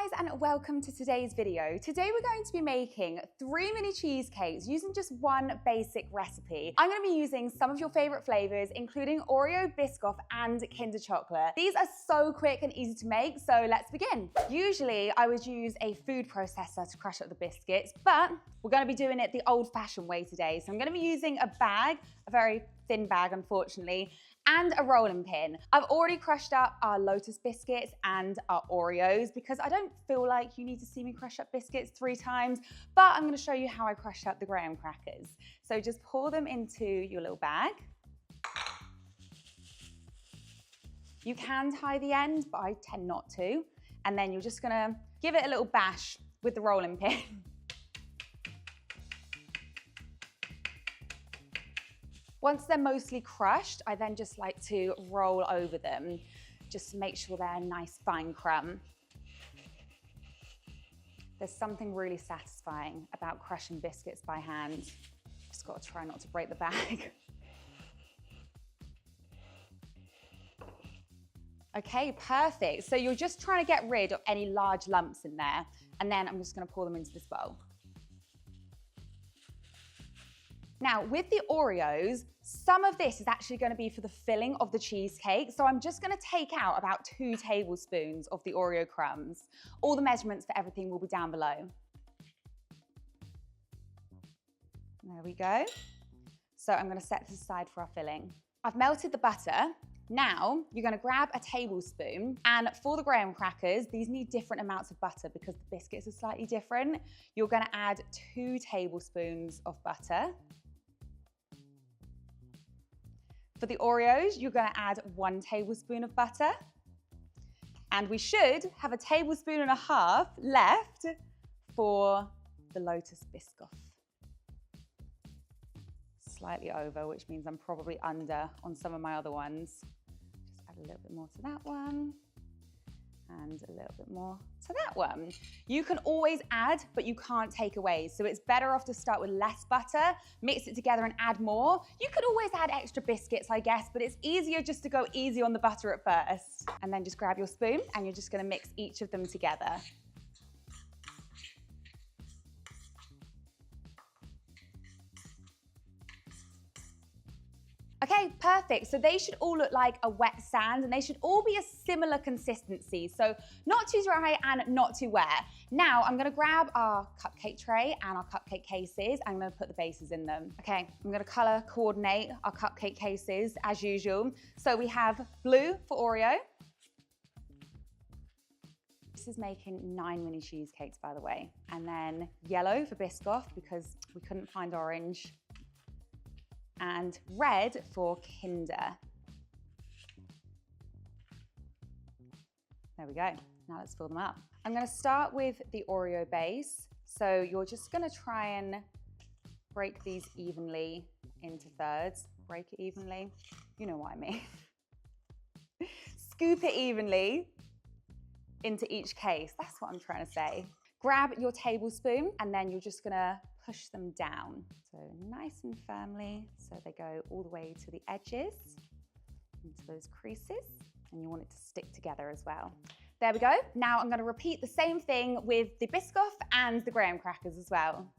guys, and welcome to today's video. Today we're going to be making 3 mini cheesecakes using just one basic recipe. I'm going to be using some of your favorite flavors, including Oreo, Biscoff, and Kinder Chocolate. These are so quick and easy to make, so let's begin. Usually I would use a food processor to crush up the biscuits, but we're going to be doing it the old-fashioned way today. So I'm going to be using a bag, a very thin bag unfortunately, and a rolling pin. I've already crushed up our Lotus biscuits and our Oreos because I don't feel like you need to see me crush up biscuits 3 times, but I'm going to show you how I crush up the graham crackers. So just pour them into your little bag. You can tie the end, but I tend not to. And then you're just going to give it a little bash with the rolling pin. Once they're mostly crushed, I then just like to roll over them, just to make sure they're a nice fine crumb. There's something really satisfying about crushing biscuits by hand. Just got to try not to break the bag. Okay, perfect. So you're just trying to get rid of any large lumps in there, and then I'm just going to pour them into this bowl. Now, with the Oreos, some of this is actually going to be for the filling of the cheesecake. So I'm just going to take out about 2 tablespoons of the Oreo crumbs. All the measurements for everything will be down below. There we go. So I'm going to set this aside for our filling. I've melted the butter. Now, you're going to grab a tablespoon, and for the graham crackers, these need different amounts of butter because the biscuits are slightly different. You're going to add 2 tablespoons of butter. For the Oreos, you're going to add 1 tablespoon of butter. And we should have 1.5 tablespoons left for the Lotus Biscoff. Slightly over, which means I'm probably under on some of my other ones. Just add a little bit more to that one. And a little bit more to that one. You can always add, but you can't take away. So it's better off to start with less butter, mix it together and add more. You could always add extra biscuits, I guess, but it's easier just to go easy on the butter at first. And then just grab your spoon and you're just gonna mix each of them together. Okay, perfect. So they should all look like a wet sand and they should all be a similar consistency. So not too dry and not too wet. Now I'm gonna grab our cupcake tray and our cupcake cases. I'm gonna put the bases in them. Okay, I'm gonna color coordinate our cupcake cases as usual. So we have blue for Oreo. This is making 9 mini cheesecakes, by the way. And then yellow for Biscoff because we couldn't find orange. And red for Kinder. There we go. Now let's fill them up. I'm going to start with the Oreo base. So you're just going to try and break these evenly into thirds. Break it evenly. You know what I mean. Scoop it evenly into each case. That's what I'm trying to say. Grab your tablespoon and then you're just going to push them down. So nice and firmly, so they go all the way to the edges, into those creases, and you want it to stick together as well. There we go. Now I'm going to repeat the same thing with the Biscoff and the graham crackers as well.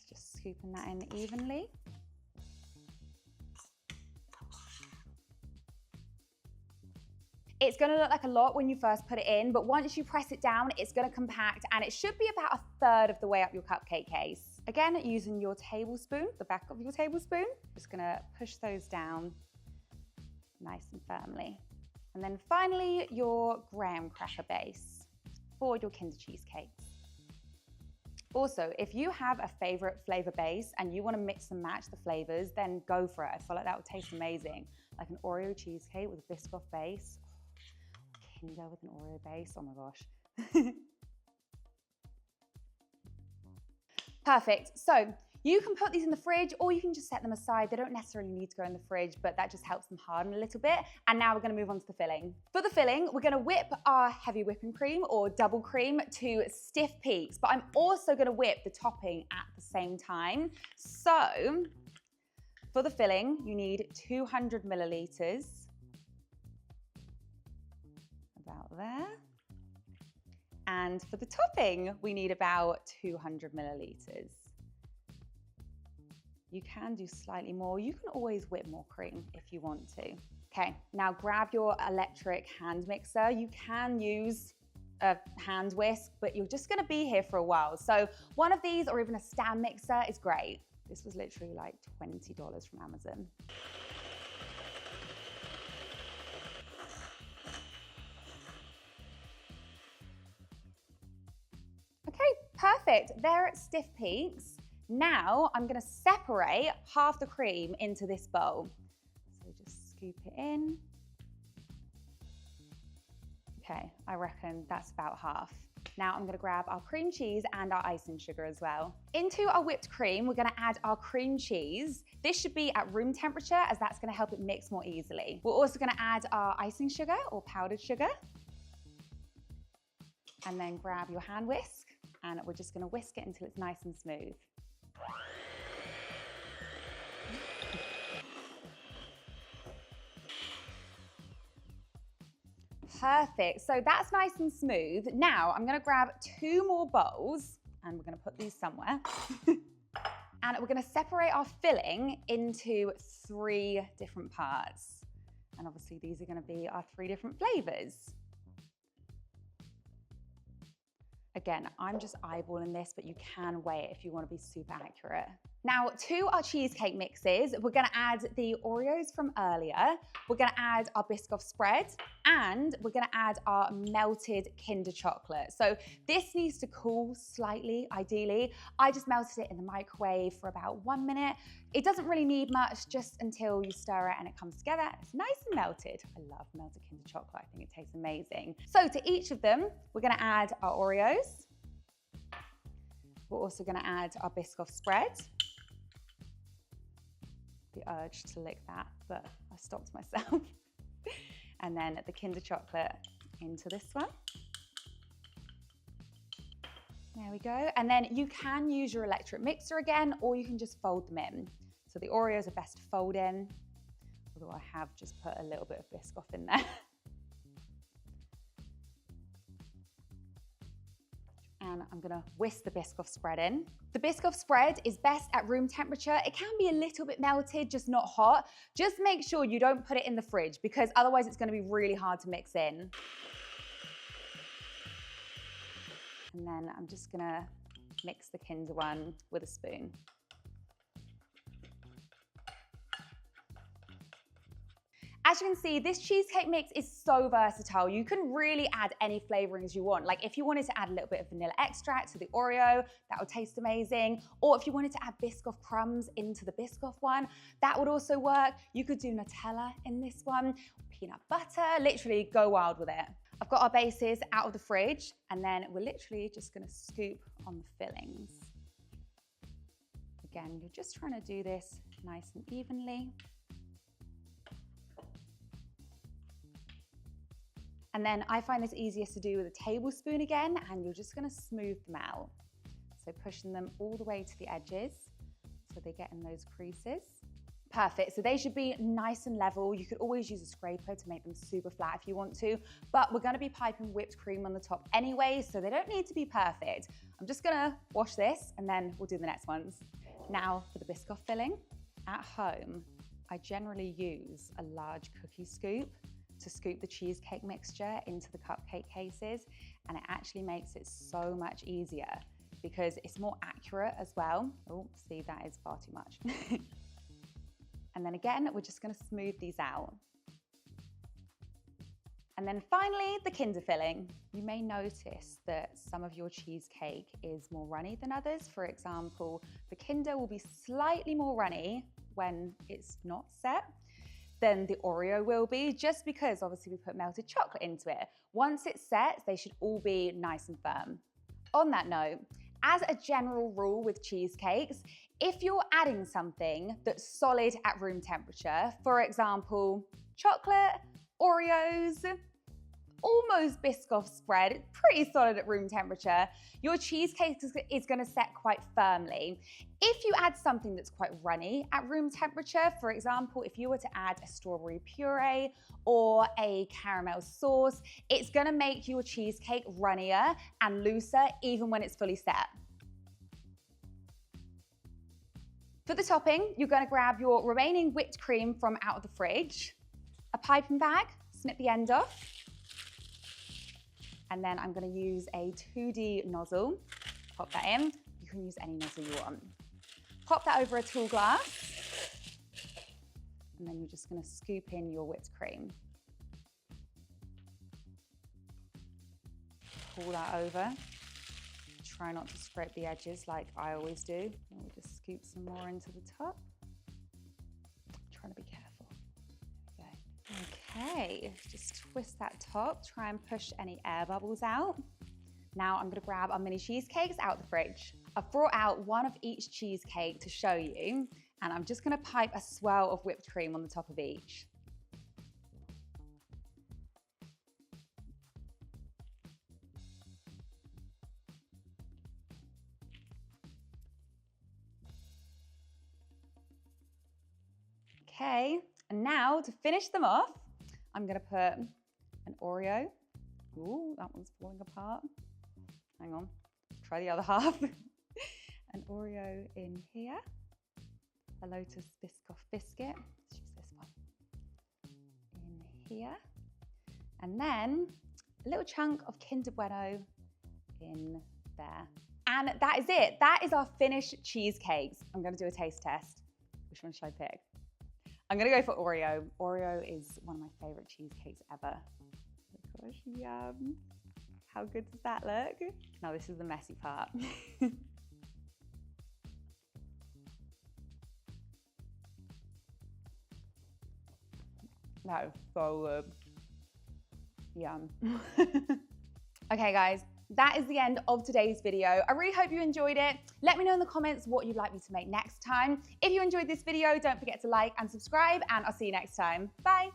Just scooping that in evenly. It's going to look like a lot when you first put it in, but once you press it down, it's going to compact and it should be about 1/3 of the way up your cupcake case. Again, using your tablespoon, the back of your tablespoon, just going to push those down nice and firmly. And then finally, your graham cracker base for your Kinder cheesecakes. Also, if you have a favorite flavor base and you want to mix and match the flavors, then go for it. I feel like that would taste amazing. Like an Oreo cheesecake with a Biscoff base. Kinder with an Oreo base, oh my gosh. Perfect, so you can put these in the fridge or you can just set them aside. They don't necessarily need to go in the fridge, but that just helps them harden a little bit. And now we're gonna move on to the filling. For the filling, we're gonna whip our heavy whipping cream or double cream to stiff peaks, but I'm also gonna whip the topping at the same time. So, for the filling, you need 200 milliliters About there. And for the topping, we need about 200 milliliters. You can do slightly more. You can always whip more cream if you want to. Okay, now grab your electric hand mixer. You can use a hand whisk, but you're just gonna be here for a while. So one of these or even a stand mixer is great. This was literally like $20 from Amazon. Okay, perfect. They're at stiff peaks. Now I'm gonna separate half the cream into this bowl. So just scoop it in. Okay, I reckon that's about half. Now I'm gonna grab our cream cheese and our icing sugar as well. Into our whipped cream, we're gonna add our cream cheese. This should be at room temperature as that's gonna help it mix more easily. We're also gonna add our icing sugar or powdered sugar. And then grab your hand whisk and we're just gonna whisk it until it's nice and smooth. Perfect, so that's nice and smooth. Now I'm gonna grab 2 more bowls and we're gonna put these somewhere. And we're gonna separate our filling into 3 different parts. And obviously these are gonna be our 3 different flavors. Again, I'm just eyeballing this, but you can weigh it if you want to be super accurate. Now, to our cheesecake mixes, we're gonna add the Oreos from earlier, we're gonna add our Biscoff spread, and we're gonna add our melted Kinder chocolate. So this needs to cool slightly, ideally. I just melted it in the microwave for about 1 minute. It doesn't really need much, just until you stir it and it comes together. It's nice and melted. I love melted Kinder chocolate, I think it tastes amazing. So to each of them, we're gonna add our Oreos. We're also gonna add our Biscoff spread. The urge to lick that, but I stopped myself. And then the Kinder chocolate into this one. There we go. And then you can use your electric mixer again, or you can just fold them in. So the Oreos are best to fold in, although I have just put a little bit of Biscoff in there. And I'm gonna whisk the Biscoff spread in. The Biscoff spread is best at room temperature. It can be a little bit melted, just not hot. Just make sure you don't put it in the fridge because otherwise it's gonna be really hard to mix in. And then I'm just gonna mix the Kinder one with a spoon. As you can see, this cheesecake mix is so versatile. You can really add any flavorings you want. Like if you wanted to add a little bit of vanilla extract to the Oreo, that would taste amazing. Or if you wanted to add Biscoff crumbs into the Biscoff one, that would also work. You could do Nutella in this one, peanut butter, literally go wild with it. I've got our bases out of the fridge and then we're literally just gonna scoop on the fillings. Again, you're just trying to do this nice and evenly. And then I find this easiest to do with a tablespoon again, and you're just gonna smooth them out. So pushing them all the way to the edges so they get in those creases. Perfect, so they should be nice and level. You could always use a scraper to make them super flat if you want to, but we're gonna be piping whipped cream on the top anyway, so they don't need to be perfect. I'm just gonna wash this and then we'll do the next ones. Now for the Biscoff filling. At home, I generally use a large cookie scoop to scoop the cheesecake mixture into the cupcake cases, and it actually makes it so much easier because it's more accurate as well. Oh, see, that is far too much. And then again, we're just gonna smooth these out. And then finally, the Kinder filling. You may notice that some of your cheesecake is more runny than others. For example, the Kinder will be slightly more runny when it's not set than the Oreo will be, just because obviously we put melted chocolate into it. Once it's set, they should all be nice and firm. On that note, as a general rule with cheesecakes, if you're adding something that's solid at room temperature, for example, chocolate, Oreos, almost Biscoff spread. It's pretty solid at room temperature. Your cheesecake is gonna set quite firmly. If you add something that's quite runny at room temperature, for example, if you were to add a strawberry puree or a caramel sauce, it's gonna make your cheesecake runnier and looser even when it's fully set. For the topping, you're gonna grab your remaining whipped cream from out of the fridge, a piping bag, snip the end off, and then I'm gonna use a 2D nozzle. Pop that in. You can use any nozzle you want. Pop that over a tall glass, and then you're just gonna scoop in your whipped cream. Pull that over. Try not to scrape the edges like I always do. And we'll just scoop some more into the top. Trying to be careful. There we go. Okay, just twist that top. Try and push any air bubbles out. Now I'm gonna grab our mini cheesecakes out the fridge. I've brought out one of each cheesecake to show you, and I'm just gonna pipe a swirl of whipped cream on the top of each. Okay, and now to finish them off, I'm gonna put an Oreo. Ooh, that one's falling apart. Hang on, try the other half. An Oreo in here, a Lotus Biscoff biscuit, let's use this one, in here, and then a little chunk of Kinder Bueno in there. And that is it. That is our finished cheesecakes. I'm gonna do a taste test. Which one should I pick? I'm gonna go for Oreo. Oreo is one of my favorite cheesecakes ever. Oh gosh, yum. How good does that look? Now this is the messy part. That is so good. Yum. Okay guys, that is the end of today's video. I really hope you enjoyed it. Let me know in the comments what you'd like me to make next time. If you enjoyed this video, don't forget to like and subscribe, and I'll see you next time. Bye.